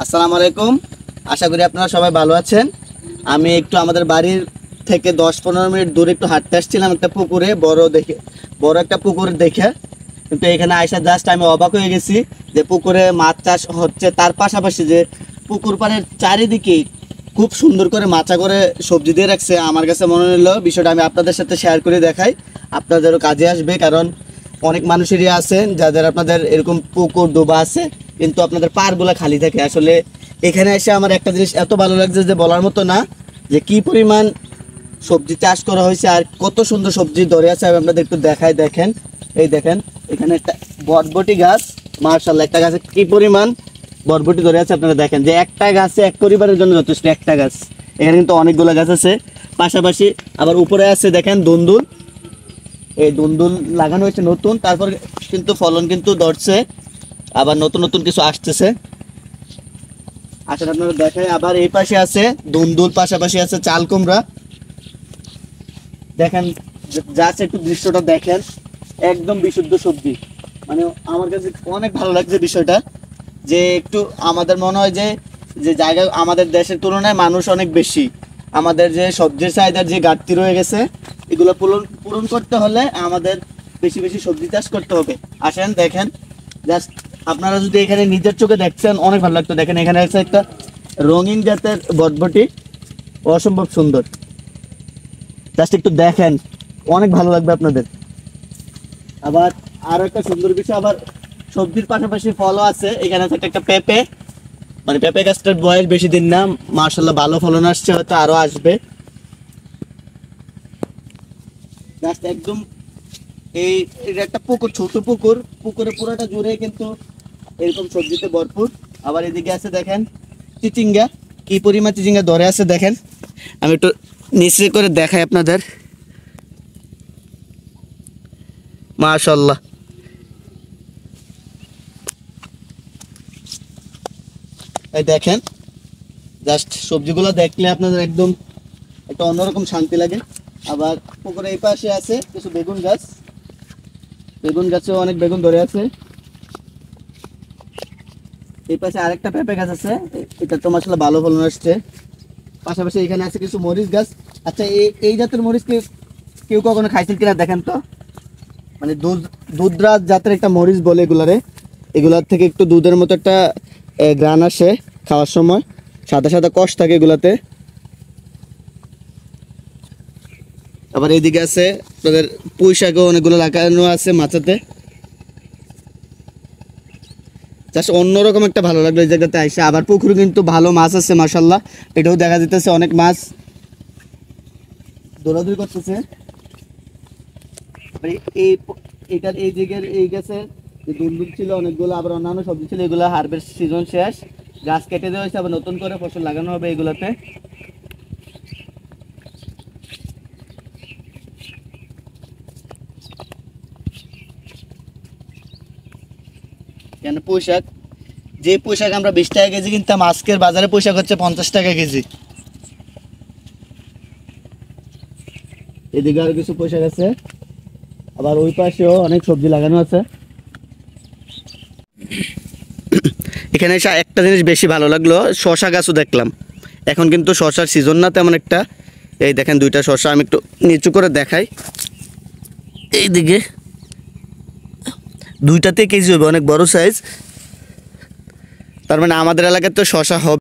আসসালামু আলাইকুম। আশা করি আপনারা সবাই ভালো আছেন। আমি একটু আমাদের বাড়ির থেকে 10-15 মিনিট দূরে একটু হাঁটতে আসছিলাম একটা পুকুরে, বড় একটা পুকুর দেখে। কিন্তু এখানে আইসা জাস্ট আমি অবাক হয়ে গেছি যে পুকুরে মাছ চাষ হচ্ছে, তার পাশাপাশি যে পুকুর পাড়ের চারিদিকে খুব সুন্দর করে মাচা করে সবজি দিয়ে রাখছে। আমার কাছে মনে হলো বিষয়টা আমি আপনাদের সাথে শেয়ার করে দেখাই, আপনাদেরও কাজে আসবে। কারণ অনেক মানুষেরই আছেন যাদের আপনাদের এরকম পুকুর ডোবা আছে, কিন্তু আপনাদের পাড়গুলো খালি থাকে। আসলে এখানে এসে আমার একটা জিনিস এত ভালো লাগছে যে বলার মতো না, যে কি পরিমাণ সবজি চাষ করা হয়েছে আর কত সুন্দর সবজি ধরে আছে। আমি আপনাদের একটু দেখাই, দেখেন। এই দেখেন, এখানে একটা বরবটি গাছ, মার্শাল্লাহ একটা গাছে কি পরিমাণ বরবটি ধরে আছে। আপনারা দেখেন যে একটা গাছে এক পরিবারের জন্য যথেষ্ট একটা গাছ। এখানে কিন্তু অনেকগুলো গাছ আছে, পাশাপাশি আবার উপরে আছে দেখেন দুন্দুল। এই দুন্দুল লাগানো হয়েছে নতুন, তারপর কিন্তু ফলন কিন্তু ধরছে, আবার নতুন নতুন কিছু আসতেছে। আসলে আপনারা দেখেন, আবার এই পাশে আছে দুন্দুল, পাশাপাশি আছে চাল কুমড়া। দেখেন জাস্ট একটু দৃশ্যটা দেখেন, একদম বিশুদ্ধ সবজি। মানে আমার কাছে অনেক ভালো লাগছে বিষয়টা, যে একটু আমাদের মনে হয় যে যে জায়গা আমাদের দেশের তুলনায় মানুষ অনেক বেশি, আমাদের যে সবজির চাহিদার যে ঘাটতি রয়ে গেছে, এগুলো পূরণ পূরণ করতে হলে আমাদের বেশি বেশি সবজি চাষ করতে হবে। আসেন দেখেন, জাস্ট আপনারা যদি এখানে নিজের চোখে দেখছেন অনেক ভালো লাগতো। দেখেন এখানে আছে একটা রঙিন জাতের বটবটি, অসম্ভব সুন্দর। জাস্ট একটু দেখেন, অনেক ভালো লাগবে আপনাদের। আবার আরো একটা সুন্দর বিষয়, আবার সবজির পাশাপাশি ফলও আছে। এখানে আছে একটা পেঁপে, মানে পেঁপে গাছটার বয়স বেশি দিন না, মার্শাল্লাহ ভালো ফলন আসছে, হয়তো আরো আসবে। জাস্ট একদম এই এটা একটা পুকুর, ছোট পুকুর, পুকুরে পুরোটা জুড়ে কিন্তু এরকম সবজিতে ভরপুর। আবার এদিকে আছে দেখেন চিচিঙ্গা, কি পরিমাণ চিচিঙ্গা ধরে আছে দেখেন। আমি একটু নিচে করে দেখাই আপনাদের, মাশাল্লাহ। এই দেখেন, জাস্ট সবজিগুলো দেখলে আপনাদের একদম একটা অন্যরকম শান্তি লাগে। আবার পুকুরে এই পাশে আছে কিছু বেগুন গাছ, বেগুন গাছেও অনেক বেগুন ধরে আছে। এই পাশে আরেকটা পেঁপে গাছ আছে, এটা তো মাশাআল্লাহ ভালো ফলন আসছে। পাশাপাশি এখানে আছে কিছু মরিচ গাছ। আচ্ছা, এই এই জাতের মরিচ কি কেউ কখনো খাইছেন কিনা দেখেন তো। মানে দুধরাজ জাতের একটা মরিচ বলে এগুলারে, এগুলার থেকে একটু দুধের মতো একটা গ্রান আসে খাওয়ার সময়, সাদা সাদা কষ থাকে এগুলাতে। আবার এইদিকে আছে আপনাদের পুঁই শাকও অনেকগুলো লাগানো আছে মাচাতে। জাস্ট অন্যরকম একটা ভালো লাগলো এই জায়গাতে আইসা। আবার পুকুরে কিন্তু ভালো মাছ আছে মাশাল্লাহ, এটাও দেখা যেতেছে অনেক মাছ দৌড়াদৌড়ি করতেছে। এই এটার এই জায়গার এই গাছে যে দুন্দুল ছিল অনেকগুলো, আবার অন্যান্য সবজি ছিল, এগুলো হারভেস্ট সিজন শেষ, গাছ কেটে দেওয়া হয়েছে, আবার নতুন করে ফসল লাগানো হবে এগুলোতে। কেন পোশাক, যে পোশাক আমরা 20 টাকা কেজি কিনতাম, আজকের বাজারে পোশাক হচ্ছে 50 টাকা কেজি। এদিকে আরো কিছু পোশাক আছে, আবার ওই পাশেও অনেক সবজি লাগানো আছে। এখানে এসে একটা জিনিস বেশি ভালো লাগলো, শশা গাছও দেখলাম। এখন কিন্তু শশার সিজন না তেমন একটা। এই দেখেন দুইটা শশা, আমি একটু নিচু করে দেখাই। এইদিকে দুইটাতে কেজি হবে, অনেক বড় সাইজ। তার মানে আমাদের এলাকায় তো শশা হবে।